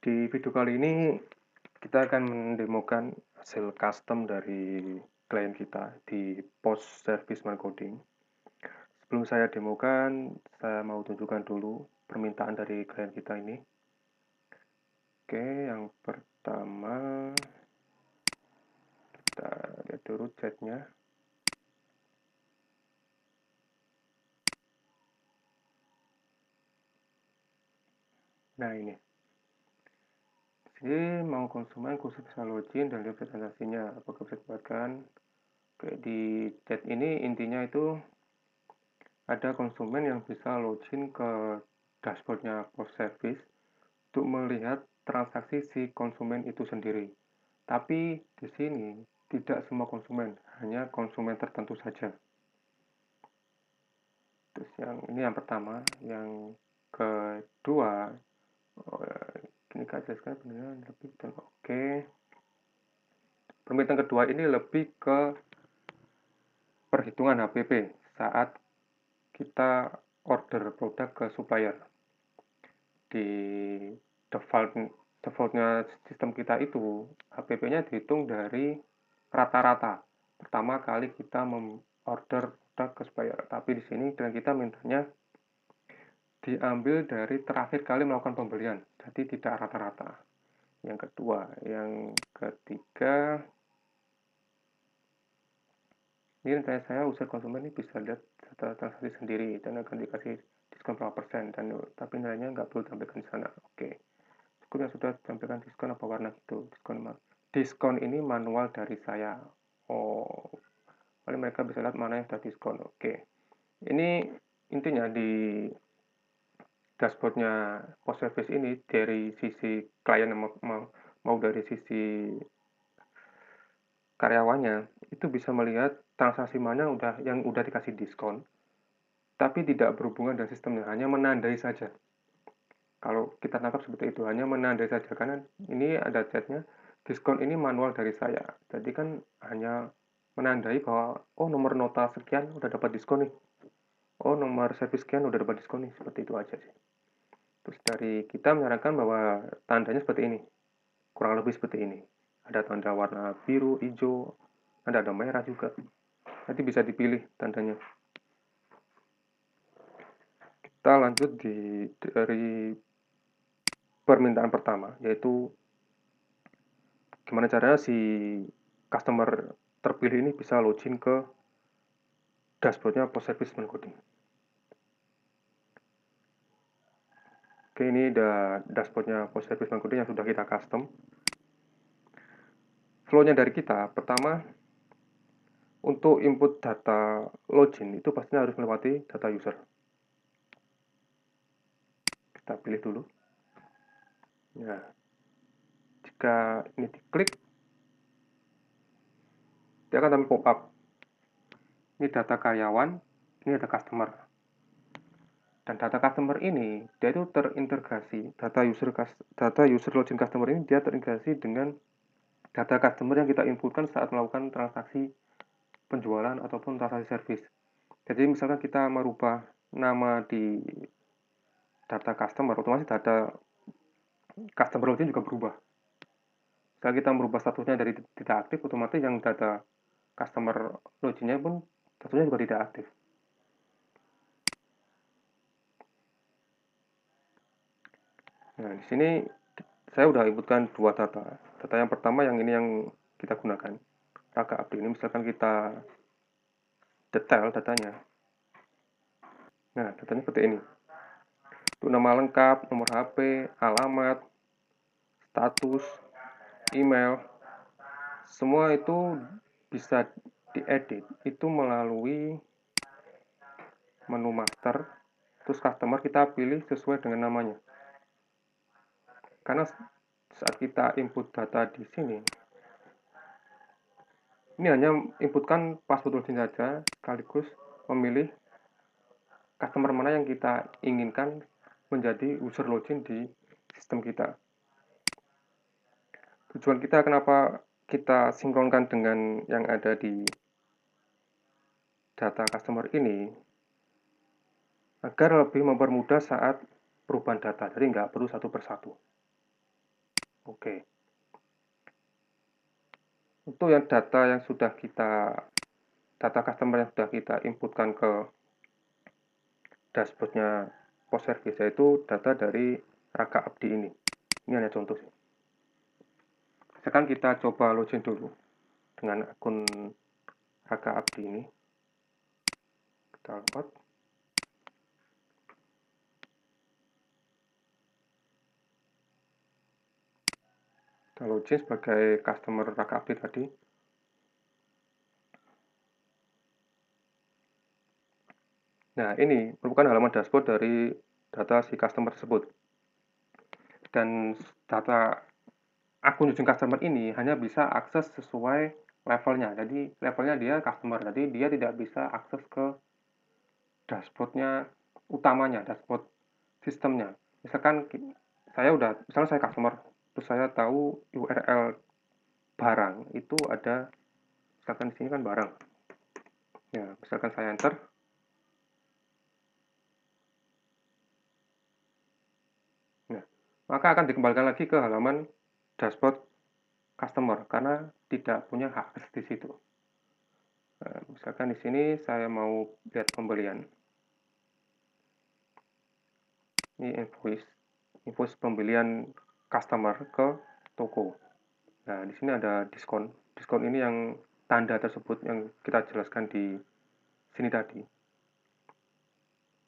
Di video kali ini kita akan mendemokan hasil custom dari klien kita di post service coding. Sebelum saya demokan, saya mau tunjukkan dulu permintaan dari klien kita ini. Oke, yang pertama kita lihat dulu chatnya. Nah ini, jadi mau konsumen khusus bisa login dan lihat transaksinya. Apakah bisa dibuatkan? Oke, di chat ini intinya itu ada konsumen yang bisa login ke dashboardnya post service untuk melihat transaksi si konsumen itu sendiri. Tapi di sini tidak semua konsumen, hanya konsumen tertentu saja. Terus yang pertama, yang kedua, ini kan jelaskan benar lebih oke. Permintaan kedua ini lebih ke perhitungan HPP saat kita order produk ke supplier. Di defaultnya sistem kita itu HPP-nya dihitung dari rata-rata pertama kali kita memorder produk ke supplier. Tapi di sini dan kita mintanya diambil dari terakhir kali melakukan pembelian, jadi tidak rata-rata. Yang kedua, yang ketiga, ini saya user konsumen ini bisa lihat data transaksi sendiri dan akan dikasih diskon berapa persen, dan tapi nilainya nggak perlu tampilkan di sana. Oke. Diskon yang sudah tampilkan diskon apa warna gitu. Diskon ini manual dari saya. Oh, paling mereka bisa lihat mana yang sudah diskon. Oke. Ini intinya di dashboardnya post service ini dari sisi klien mau dari sisi karyawannya itu bisa melihat transaksi mana yang udah dikasih diskon, tapi tidak berhubungan dengan sistemnya, hanya menandai saja. Kalau kita tangkap seperti itu, hanya menandai saja, karena ini ada chatnya, diskon ini manual dari saya. Jadi kan hanya menandai bahwa, oh nomor nota sekian udah dapat diskon nih. Oh nomor servis sekian udah dapat diskon nih. Seperti itu aja sih. Terus dari kita menyarankan bahwa tandanya seperti ini. Kurang lebih seperti ini. Ada tanda warna biru, hijau, ada merah juga. Nanti bisa dipilih tandanya. Kita lanjut dari permintaan pertama, yaitu gimana caranya si customer terpilih ini bisa login ke dashboardnya post service coding. Oke, ini ada dashboardnya post service coding yang sudah kita custom. Flow-nya dari kita, pertama untuk input data login itu pastinya harus melewati data user. Kita pilih dulu. Ya, jika ini diklik, dia akan tampil pop-up. Ini data karyawan, ini ada customer. Dan data customer ini, dia itu terintegrasi, data user login customer ini dia terintegrasi dengan data customer yang kita inputkan saat melakukan transaksi penjualan ataupun transaksi service. Jadi misalkan kita merubah nama di data customer, otomatis data customer login juga berubah. Jika kita merubah statusnya dari tidak aktif, otomatis yang data customer loginnya pun statusnya juga tidak aktif. Nah, di sini saya udah inputkan dua data. Data yang pertama yang ini yang kita gunakan. Agak update ini misalkan kita detail datanya. Nah, datanya seperti ini. Untuk nama lengkap, nomor HP, alamat, status, email, semua itu bisa diedit itu melalui menu master, terus customer kita pilih sesuai dengan namanya. Karena saat kita input data di sini, ini hanya inputkan password login saja, sekaligus memilih customer mana yang kita inginkan menjadi user login di sistem kita. Tujuan kita kenapa kita sinkronkan dengan yang ada di data customer ini, agar lebih mempermudah saat perubahan data, jadi nggak perlu satu persatu. Oke. Untuk yang data customer yang sudah kita inputkan ke dashboardnya post service, yaitu data dari Raka Abdi ini. Ini hanya contoh sih. Sekarang kita coba login dulu dengan akun Raka Abdi ini. Kita log. Kita login sebagai customer Raka Abdi tadi. Nah, ini merupakan halaman dashboard dari data si customer tersebut. Dan data akun ujung customer ini hanya bisa akses sesuai levelnya. Jadi levelnya dia customer, jadi dia tidak bisa akses ke dashboardnya utamanya, dashboard sistemnya. Misalkan misalnya saya customer, terus saya tahu URL barang itu ada, misalkan di sini kan barang. Ya, misalkan saya enter. Nah, maka akan dikembalikan lagi ke halaman dashboard customer karena tidak punya hak akses di situ. Nah, misalkan di sini saya mau lihat pembelian. Ini invoice pembelian customer ke toko. Nah, di sini ada diskon. Diskon ini yang tanda tersebut yang kita jelaskan di sini tadi.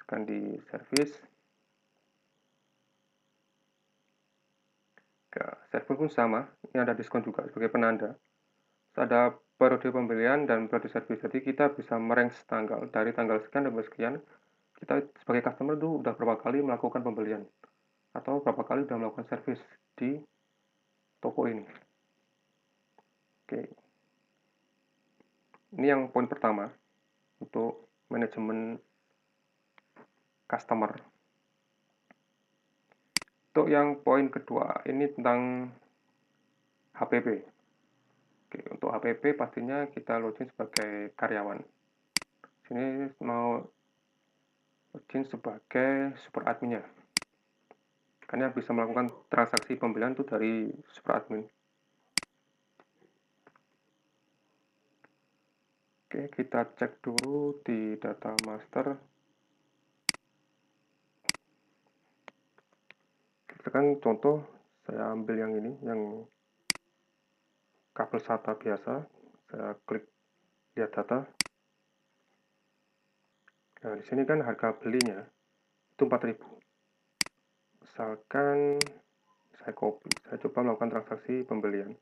Tekan di service. Server pun sama, ini ada diskon juga sebagai penanda. Ada periode pembelian dan periode service. Jadi kita bisa merank tanggal dari tanggal sekian sampai sekian. Kita sebagai customer itu udah berapa kali melakukan pembelian atau berapa kali sudah melakukan service di toko ini. Oke. Ini yang poin pertama untuk manajemen customer. Untuk yang poin kedua, ini tentang HPP. Oke, untuk HPP pastinya kita login sebagai karyawan. Sini mau login sebagai super adminnya. Karena bisa melakukan transaksi pembelian itu dari super admin. Oke, kita cek dulu di data master. Misalkan contoh, saya ambil yang ini, yang kabel SATA biasa. Saya klik lihat data. Nah, di sini kan harga belinya itu 4.000. Misalkan saya copy, saya coba melakukan transaksi pembelian.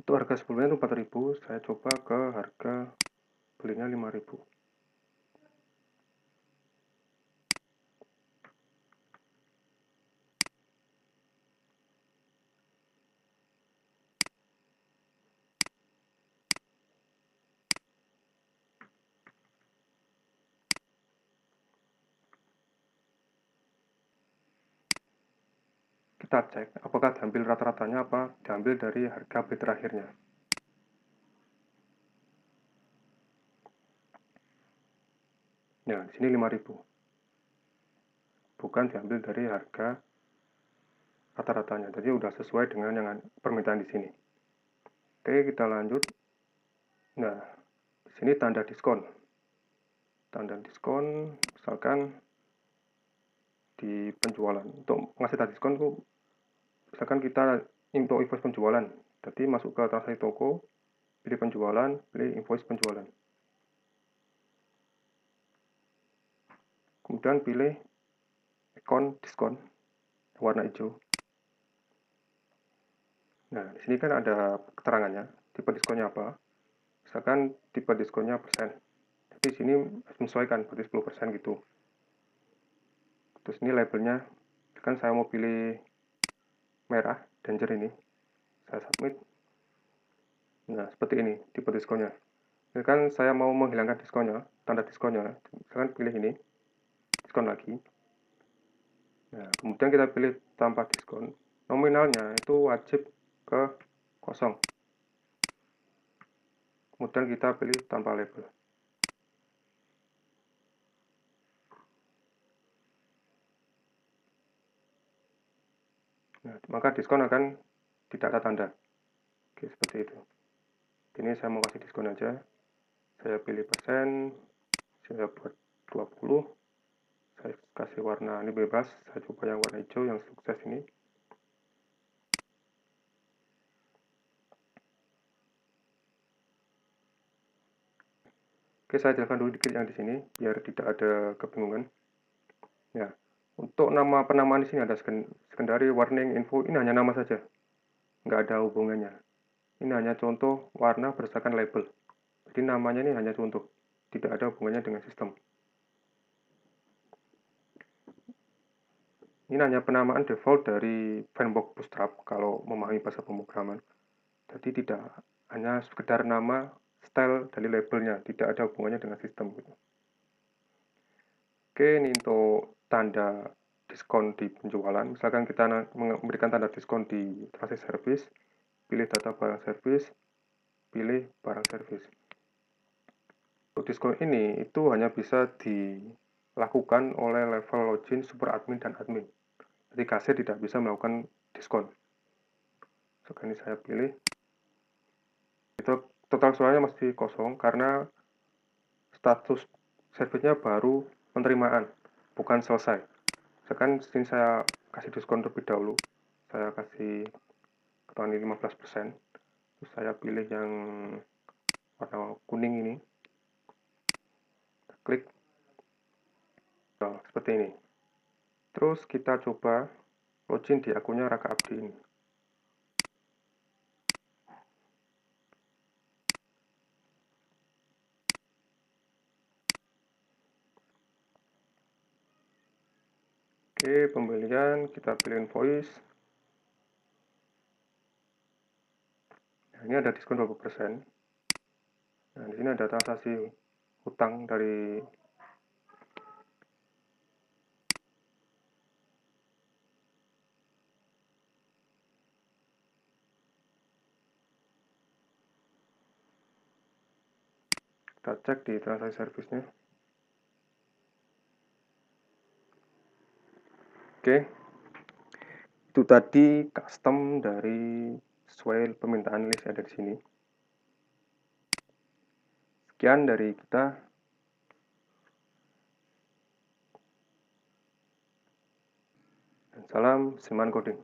Untuk harga sebelumnya itu 4.000, saya coba ke harga belinya 5.000. Kita cek apakah diambil rata-ratanya apa diambil dari harga beli terakhirnya. Ya, di sini 5.000. Bukan diambil dari harga rata-ratanya. Jadi udah sesuai dengan yang permintaan di sini. Oke, kita lanjut. Nah, di sini tanda diskon. Tanda diskon misalkan di penjualan. Untuk ngasih tanda diskon tuh misalkan kita untuk invoice penjualan. Jadi masuk ke transaksi toko, pilih penjualan, pilih invoice penjualan. Kemudian pilih ikon diskon warna hijau. Nah, di sini kan ada keterangannya, tipe diskonnya apa. Misalkan tipe diskonnya persen. Jadi sini menyesuaikan berarti 10% gitu. Terus ini labelnya, kan saya mau pilih merah, danger ini. Saya submit. Nah, seperti ini tipe diskonnya. Ini kan saya mau menghilangkan diskonnya, tanda diskonnya. Misalkan pilih ini, diskon lagi. Nah, kemudian kita pilih tanpa diskon. Nominalnya itu wajib ke kosong. Kemudian kita pilih tanpa label. Nah, maka diskon akan tidak ada tanda. Oke, seperti itu. Ini saya mau kasih diskon aja. Saya pilih persen, saya buat 20. Saya kasih warna ini bebas. Saya coba yang warna hijau yang sukses ini. Oke, saya jelaskan dulu dikit yang di sini biar tidak ada kebingungan. Ya, untuk nama penamaan di sini ada secondary, warning, info. Ini hanya nama saja, nggak ada hubungannya. Ini hanya contoh warna berdasarkan label. Jadi namanya ini hanya contoh, tidak ada hubungannya dengan sistem. Ini hanya penamaan default dari Framework Bootstrap kalau memahami bahasa pemrograman. Jadi tidak hanya sekedar nama, style dari labelnya, tidak ada hubungannya dengan sistem. Oke, ini untuk tanda diskon di penjualan. Misalkan kita memberikan tanda diskon di transaksi service, pilih data barang service, pilih barang service. Untuk diskon ini itu hanya bisa dilakukan oleh level login, super admin, dan admin. Jadi kasir tidak bisa melakukan diskon. Misalkan ini saya pilih, itu total suaranya masih kosong karena status service-nya baru penerimaan, bukan selesai. Misalkan sini saya kasih diskon terlebih dahulu, saya kasih ketahuan ini 15%, terus saya pilih yang warna kuning ini, klik, nah, seperti ini. Terus kita coba login di akunnya Raka Abdi ini. Oke, pembelian, kita pilih invoice. Nah, ini ada diskon 20%. Nah, di sini ada transaksi hutang dari kita cek di transaksi service-nya. Oke, itu tadi custom dari sesuai permintaan list yang ada di sini. Sekian dari kita. Salam Seman Coding.